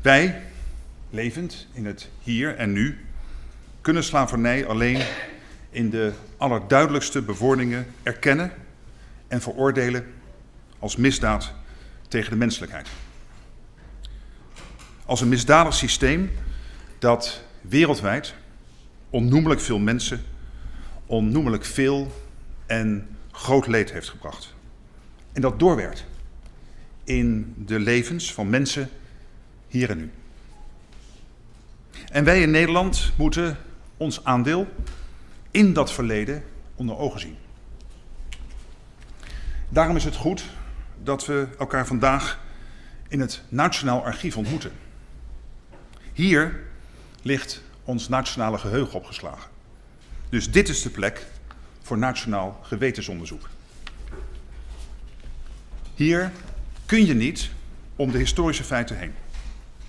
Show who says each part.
Speaker 1: Wij, levend in het hier en nu, kunnen slavernij alleen in de allerduidelijkste bewoordingen erkennen en veroordelen als misdaad tegen de menselijkheid. Als een misdadig systeem dat wereldwijd onnoemelijk veel mensen, onnoemelijk veel en groot leed heeft gebracht. En dat doorwerkt in de levens van mensen hier en nu. En wij in Nederland moeten ons aandeel in dat verleden onder ogen zien. Daarom is het goed dat we elkaar vandaag in het Nationaal Archief ontmoeten. Hier ligt ons nationale geheugen opgeslagen. Dus dit is de plek voor nationaal gewetensonderzoek. Hier kun je niet om de historische feiten heen.